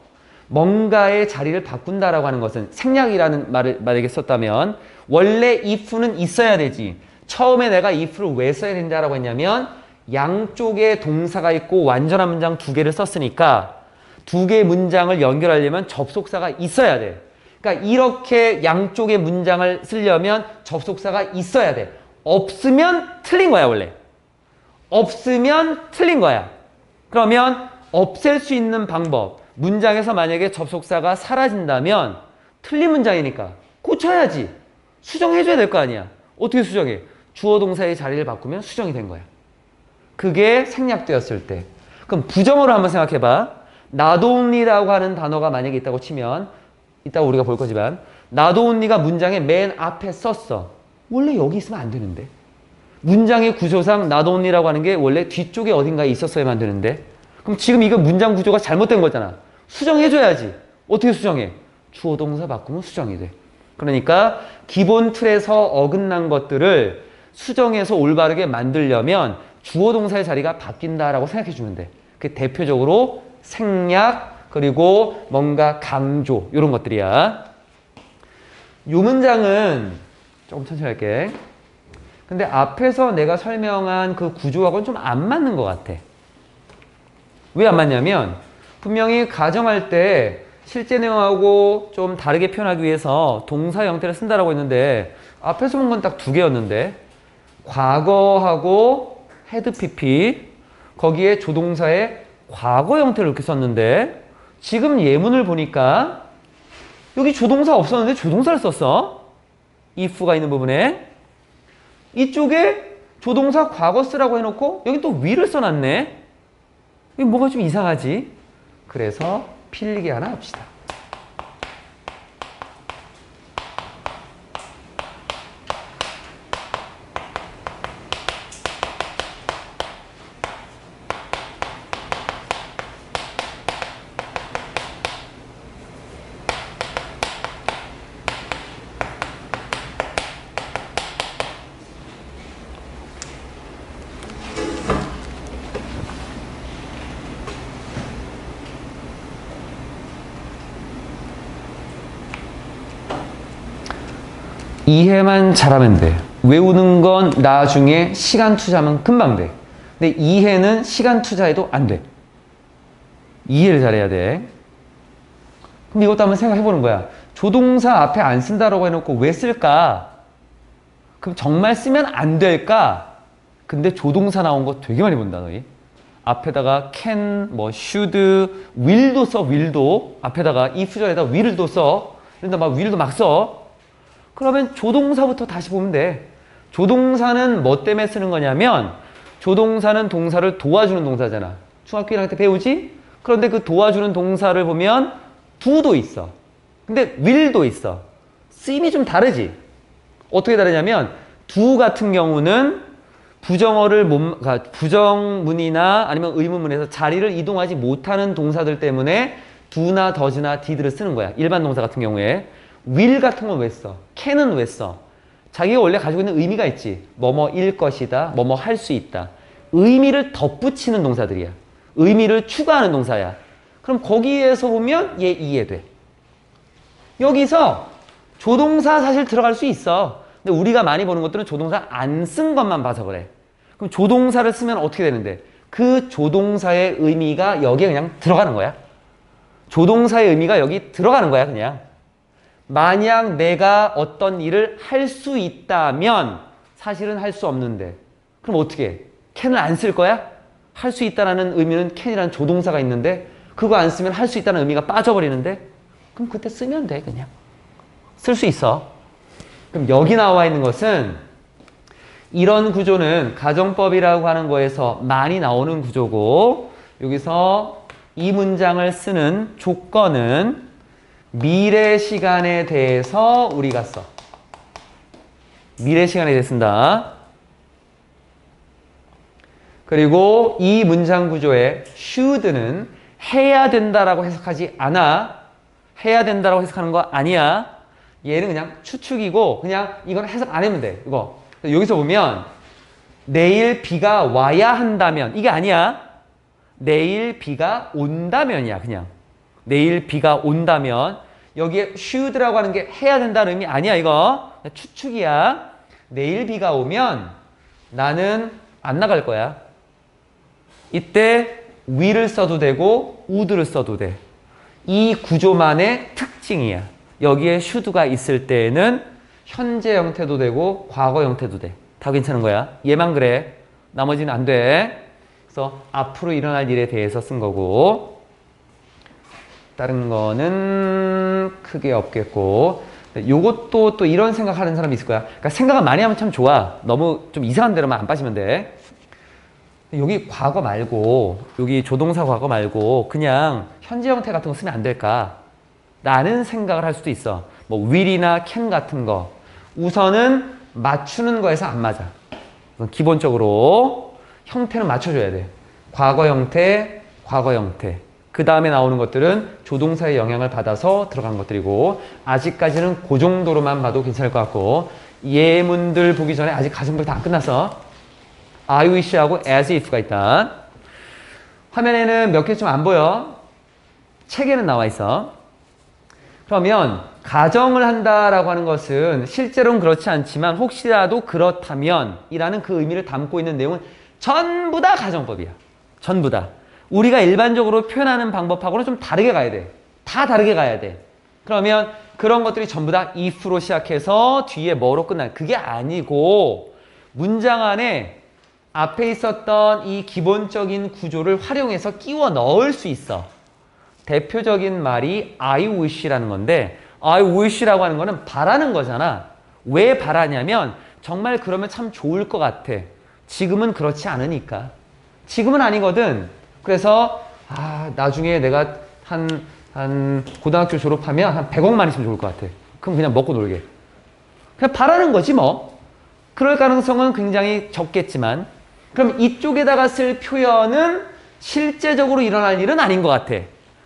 뭔가의 자리를 바꾼다라고 하는 것은 생략이라는 말을 만약에 썼다면 원래 if는 있어야 되지. 처음에 내가 if를 왜 써야 된다라고 했냐면 양쪽에 동사가 있고 완전한 문장 두 개를 썼으니까 두 개의 문장을 연결하려면 접속사가 있어야 돼. 그러니까 이렇게 양쪽의 문장을 쓰려면 접속사가 있어야 돼. 없으면 틀린 거야, 원래. 없으면 틀린 거야. 그러면 없앨 수 있는 방법. 문장에서 만약에 접속사가 사라진다면 틀린 문장이니까 고쳐야지. 수정해줘야 될 거 아니야. 어떻게 수정해? 주어 동사의 자리를 바꾸면 수정이 된 거야. 그게 생략되었을 때. 그럼 부정어로 한번 생각해봐. not only라고 하는 단어가 만약에 있다고 치면 이따가 우리가 볼 거지만 not only가 문장의 맨 앞에 썼어. 원래 여기 있으면 안 되는데. 문장의 구조상 not only라고 하는 게 원래 뒤쪽에 어딘가에 있었어야만 되는데 그럼 지금 이거 문장 구조가 잘못된 거잖아. 수정해줘야지. 어떻게 수정해? 주어 동사 바꾸면 수정이 돼. 그러니까 기본 틀에서 어긋난 것들을 수정해서 올바르게 만들려면 주어 동사의 자리가 바뀐다라고 생각해 주면 돼. 그 대표적으로 생략 그리고 뭔가 강조 이런 것들이야. 이 문장은 조금 천천히 할게. 근데 앞에서 내가 설명한 그 구조하고는 좀 안 맞는 것 같아. 왜 안 맞냐면 분명히 가정할 때 실제 내용하고 좀 다르게 표현하기 위해서 동사 형태를 쓴다라고 했는데 앞에서 본 건 딱 두 개였는데 과거하고 had pp 거기에 조동사의 과거 형태를 이렇게 썼는데 지금 예문을 보니까 여기 조동사 없었는데 조동사를 썼어. if가 있는 부분에 이쪽에 조동사 과거 쓰라고 해놓고 여기 또 will을 써놨네. 이게 뭐가 좀 이상하지? 그래서 필기 하나 합시다. 이해만 잘하면 돼. 외우는 건 나중에 시간 투자하면 금방 돼. 근데 이해는 시간 투자해도 안 돼. 이해를 잘해야 돼. 그럼 이것도 한번 생각해 보는 거야. 조동사 앞에 안 쓴다라고 해놓고 왜 쓸까? 그럼 정말 쓰면 안 될까? 근데 조동사 나온 거 되게 많이 본다, 너희. 앞에다가 can, should, will도 써, will도. 앞에다가 if 전에다 will도 써. 그런데 막 will도 막 써. 그러면 조동사부터 다시 보면 돼. 조동사는 뭐 때문에 쓰는 거냐면 조동사는 동사를 도와주는 동사잖아. 중학교 1학년 때 배우지? 그런데 그 도와주는 동사를 보면 do도 있어. 근데 will도 있어. 쓰임이 좀 다르지? 어떻게 다르냐면 do 같은 경우는 그러니까 부정문이나 아니면 의문문에서 자리를 이동하지 못하는 동사들 때문에 do나 does나 did를 쓰는 거야. 일반 동사 같은 경우에. will 같은 건 왜 써? can은 왜 써? 자기가 원래 가지고 있는 의미가 있지. 뭐뭐일 것이다. 뭐뭐 할 수 있다. 의미를 덧붙이는 동사들이야. 의미를 추가하는 동사야. 그럼 거기에서 보면 얘 이해돼. 여기서 조동사 사실 들어갈 수 있어. 근데 우리가 많이 보는 것들은 조동사 안 쓴 것만 봐서 그래. 그럼 조동사를 쓰면 어떻게 되는데? 그 조동사의 의미가 여기에 그냥 들어가는 거야. 조동사의 의미가 여기 들어가는 거야, 그냥. 만약 내가 어떤 일을 할 수 있다면 사실은 할 수 없는데. 그럼 어떻게 해? can을 안 쓸 거야? 할 수 있다는 의미는 can이라는 조동사가 있는데 그거 안 쓰면 할 수 있다는 의미가 빠져버리는데 그럼 그때 쓰면 돼, 그냥. 쓸 수 있어. 그럼 여기 나와 있는 것은 이런 구조는 가정법이라고 하는 거에서 많이 나오는 구조고 여기서 이 문장을 쓰는 조건은 미래 시간에 대해서 우리가 써. 미래 시간에 대해 쓴다. 그리고 이 문장 구조에 should는 해야 된다라고 해석하지 않아. 해야 된다라고 해석하는 거 아니야. 얘는 그냥 추측이고 그냥 이건 해석 안 하면 돼. 이거. 여기서 보면 내일 비가 와야 한다면 이게 아니야. 내일 비가 온다면이야. 그냥. 내일 비가 온다면 여기에 should라고 하는 게 해야 된다는 의미 아니야. 이거. 추측이야. 내일 비가 오면 나는 안 나갈 거야. 이때 will을 써도 되고 would를 써도 돼. 이 구조만의 특징이야. 여기에 should가 있을 때에는 현재 형태도 되고 과거 형태도 돼. 다 괜찮은 거야. 얘만 그래. 나머지는 안 돼. 그래서 앞으로 일어날 일에 대해서 쓴 거고 다른 거는 크게 없겠고 요것도 또 이런 생각하는 사람이 있을 거야. 그러니까 생각을 많이 하면 참 좋아. 너무 좀 이상한 데로만 안 빠지면 돼. 여기 과거 말고 여기 조동사 과거 말고 그냥 현재 형태 같은 거 쓰면 안 될까? 라는 생각을 할 수도 있어. 뭐 will이나 can 같은 거. 우선은 맞추는 거에서 안 맞아. 기본적으로 형태는 맞춰줘야 돼. 과거 형태, 과거 형태. 그 다음에 나오는 것들은 조동사의 영향을 받아서 들어간 것들이고 아직까지는 그 정도로만 봐도 괜찮을 것 같고 예문들 보기 전에 아직 가정법 다 안 끝났어. I wish하고 as if가 있다. 화면에는 몇 개 좀 안 보여. 책에는 나와 있어. 그러면 가정을 한다라고 하는 것은 실제로는 그렇지 않지만 혹시라도 그렇다면 이라는 그 의미를 담고 있는 내용은 전부 다 가정법이야. 전부 다. 우리가 일반적으로 표현하는 방법하고는 좀 다르게 가야 돼. 다 다르게 가야 돼. 그러면 그런 것들이 전부 다 if로 시작해서 뒤에 뭐로 끝나는 그게 아니고 문장 안에 앞에 있었던 이 기본적인 구조를 활용해서 끼워 넣을 수 있어. 대표적인 말이 I wish라는 건데 I wish라고 하는 거는 바라는 거잖아. 왜 바라냐면 정말 그러면 참 좋을 것 같아. 지금은 그렇지 않으니까. 지금은 아니거든. 그래서 나중에 내가 한 고등학교 졸업하면 한 100억만 있으면 좋을 것 같아. 그럼 그냥 먹고 놀게. 그냥 바라는 거지 뭐. 그럴 가능성은 굉장히 적겠지만 그럼 이쪽에다가 쓸 표현은 실제적으로 일어날 일은 아닌 것 같아.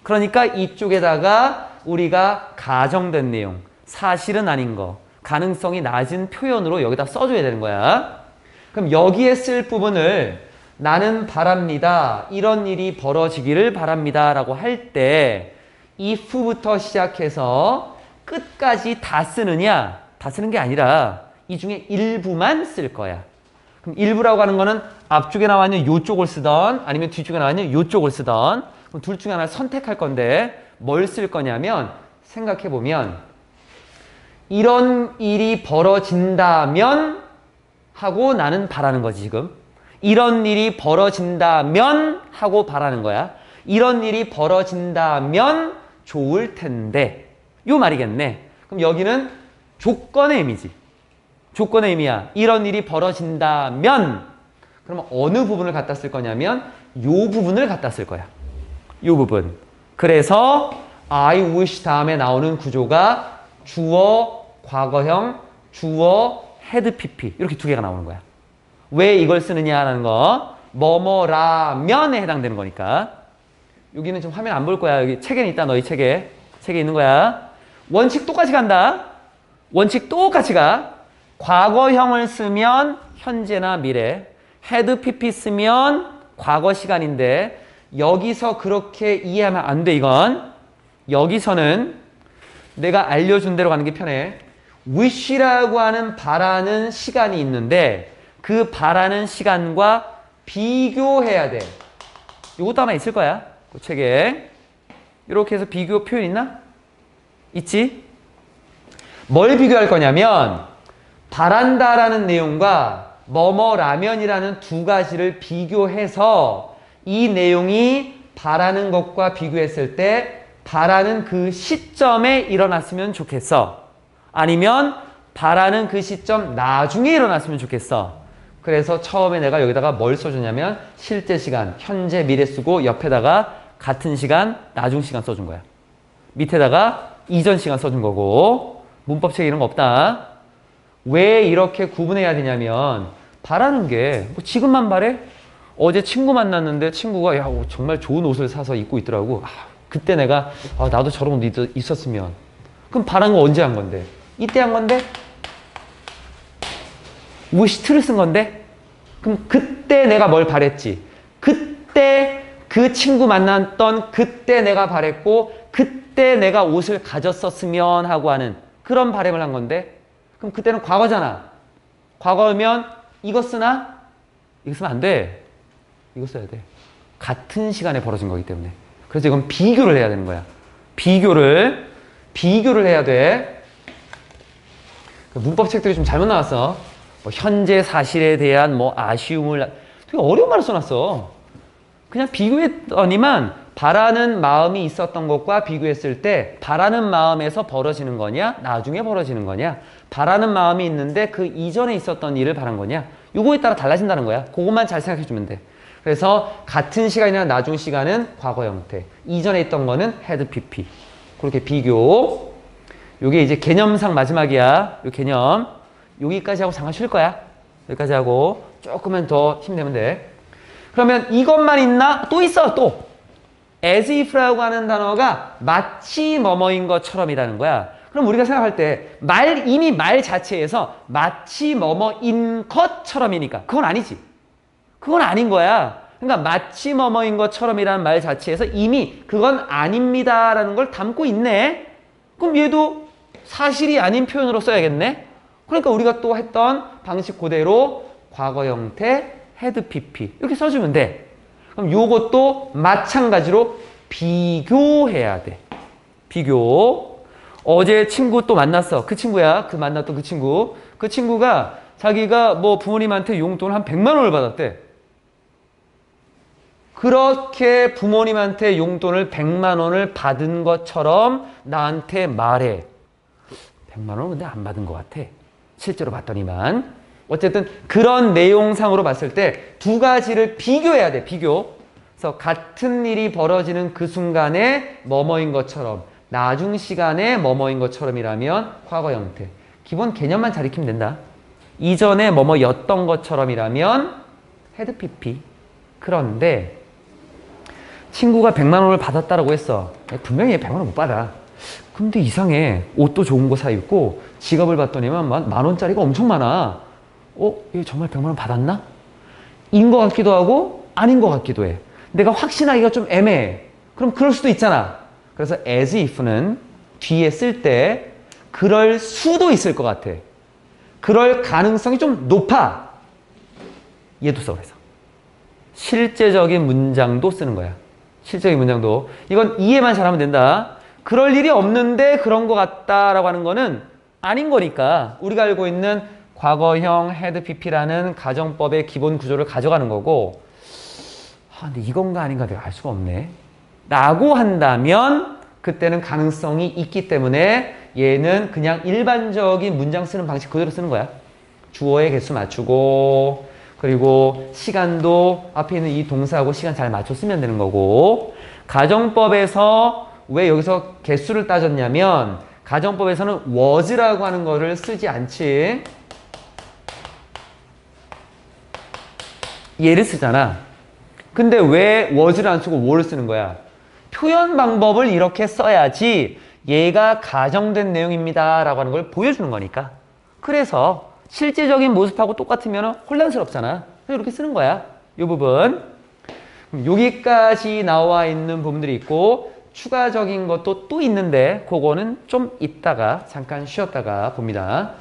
그러니까 이쪽에다가 우리가 가정된 내용, 사실은 아닌 거, 가능성이 낮은 표현으로 여기다 써줘야 되는 거야. 그럼 여기에 쓸 부분을 나는 바랍니다. 이런 일이 벌어지기를 바랍니다. 라고 할 때 if부터 시작해서 끝까지 다 쓰느냐? 다 쓰는 게 아니라 이 중에 일부만 쓸 거야. 그럼 일부라고 하는 거는 앞쪽에 나와 있는 요쪽을 쓰던 아니면 뒤쪽에 나와 있는 요쪽을 쓰던 그럼 둘 중에 하나를 선택할 건데 뭘 쓸 거냐면 생각해보면 이런 일이 벌어진다면 하고 나는 바라는 거지 지금. 이런 일이 벌어진다면 하고 바라는 거야. 이런 일이 벌어진다면 좋을 텐데 요 말이겠네. 그럼 여기는 조건의 의미지. 조건의 의미야. 이런 일이 벌어진다면 그러면 어느 부분을 갖다 쓸 거냐면 요 부분을 갖다 쓸 거야. 요 부분. 그래서 I wish 다음에 나오는 구조가 주어, 과거형, 주어, had pp 이렇게 두 개가 나오는 거야. 왜 이걸 쓰느냐라는 거. 뭐뭐라면에 해당되는 거니까. 여기는 지금 화면 안 볼 거야. 여기 책에는 있다. 너희 책에 있는 거야. 원칙 똑같이 간다. 원칙 똑같이 가. 과거형을 쓰면 현재나 미래, had pp 쓰면 과거 시간인데 여기서 그렇게 이해하면 안 돼. 이건 여기서는 내가 알려준 대로 가는 게 편해. wish라고 하는 바라는 시간이 있는데 그 바라는 시간과 비교해야 돼. 이것도 아마 있을 거야. 그 책에. 이렇게 해서 비교 표현 있나? 있지? 뭘 비교할 거냐면 바란다라는 내용과 뭐뭐라면이라는 두 가지를 비교해서 이 내용이 바라는 것과 비교했을 때 바라는 그 시점에 일어났으면 좋겠어. 아니면 바라는 그 시점 나중에 일어났으면 좋겠어. 그래서 처음에 내가 여기다가 뭘 써주냐면 실제 시간, 현재, 미래 쓰고 옆에다가 같은 시간, 나중 시간 써준 거야. 밑에다가 이전 시간 써준 거고 문법책에 이런 거 없다. 왜 이렇게 구분해야 되냐면 바라는 게 뭐 지금만 바래? 어제 친구 만났는데 친구가 야 정말 좋은 옷을 사서 입고 있더라고. 그때 내가 나도 저런 옷 있었으면. 그럼 바라는 거 언제 한 건데? 이때 한 건데? wish를 쓴 건데? 그럼 그때 내가 뭘 바랬지? 그때 그 친구 만났던 그때 내가 바랬고 그때 내가 옷을 가졌었으면 하고 하는 그런 바람을 한 건데 그럼 그때는 과거잖아. 과거면 이거 쓰나? 이거 쓰면 안 돼. 이거 써야 돼. 같은 시간에 벌어진 거기 때문에. 그래서 이건 비교를 해야 되는 거야. 비교를 해야 돼. 문법 책들이 좀 잘못 나왔어. 뭐 현재 사실에 대한 뭐 아쉬움을 되게 어려운 말을 써놨어. 그냥 비교했더니만 바라는 마음이 있었던 것과 비교했을 때 바라는 마음에서 벌어지는 거냐 나중에 벌어지는 거냐 바라는 마음이 있는데 그 이전에 있었던 일을 바란 거냐 요거에 따라 달라진다는 거야. 그것만 잘 생각해 주면 돼. 그래서 같은 시간이나 나중 시간은 과거 형태, 이전에 있던 거는 had pp. 그렇게 비교. 요게 이제 개념상 마지막이야. 요 개념 여기까지 하고 잠깐 쉴 거야. 여기까지 하고 조금만 더 힘내면 돼. 그러면 이것만 있나? 또 있어. 또 as if라고 하는 단어가 마치 뭐뭐인 것처럼이라는 거야. 그럼 우리가 생각할 때 이미 말 자체에서 마치 뭐뭐인 것처럼이니까 그건 아니지. 그건 아닌 거야. 그러니까 마치 뭐뭐인 것처럼이라는 말 자체에서 이미 그건 아닙니다라는 걸 담고 있네. 그럼 얘도 사실이 아닌 표현으로 써야겠네. 그러니까 우리가 또 했던 방식 그대로 과거 형태 had pp 이렇게 써주면 돼. 그럼 요것도 마찬가지로 비교해야 돼. 비교. 어제 친구 또 만났어. 그 친구야. 그 만났던 그 친구. 그 친구가 자기가 뭐 부모님한테 용돈 한 100만 원을 받았대. 그렇게 부모님한테 용돈을 100만 원을 받은 것처럼 나한테 말해. 100만 원은 근데 안 받은 것 같아. 실제로 봤더니만. 어쨌든 그런 내용상으로 봤을 때 두 가지를 비교해야 돼. 비교. 그래서 같은 일이 벌어지는 그 순간에 뭐뭐인 것처럼 나중 시간에 뭐뭐인 것처럼이라면 과거 형태. 기본 개념만 잘 익히면 된다. 이전에 뭐뭐였던 것처럼이라면 had pp. 그런데 친구가 100만 원을 받았다라고 했어. 분명히 얘 100만 원 못 받아. 근데 이상해. 옷도 좋은 거 사 입고 지갑을 봤더니만 만 원짜리가 엄청 많아. 얘 정말 100만 원 받았나? 인 것 같기도 하고 아닌 것 같기도 해. 내가 확신하기가 좀 애매해. 그럼 그럴 수도 있잖아. 그래서 as if는 뒤에 쓸 때 그럴 수도 있을 것 같아. 그럴 가능성이 좀 높아. 얘도 써. 그래서 실제적인 문장도 쓰는 거야. 실제적인 문장도. 이건 이해만 잘하면 된다. 그럴 일이 없는데 그런 것 같다라고 하는 거는 아닌 거니까 우리가 알고 있는 과거형 had pp라는 가정법의 기본 구조를 가져가는 거고 근데 이건가 아닌가 내가 알 수가 없네. 라고 한다면 그때는 가능성이 있기 때문에 얘는 그냥 일반적인 문장 쓰는 방식 그대로 쓰는 거야. 주어의 개수 맞추고 그리고 시간도 앞에 있는 이 동사하고 시간 잘 맞춰 쓰면 되는 거고 가정법에서 왜 여기서 개수를 따졌냐면 가정법에서는 was라고 하는 거를 쓰지 않지. 얘를 쓰잖아. 근데 왜 was를 안 쓰고 were를 쓰는 거야? 표현 방법을 이렇게 써야지 얘가 가정된 내용입니다 라고 하는 걸 보여주는 거니까. 그래서 실제적인 모습하고 똑같으면 혼란스럽잖아. 그래서 이렇게 쓰는 거야. 이 부분. 여기까지 나와 있는 부분들이 있고 추가적인 것도 또 있는데 그거는 좀 이따가 잠깐 쉬었다가 봅니다.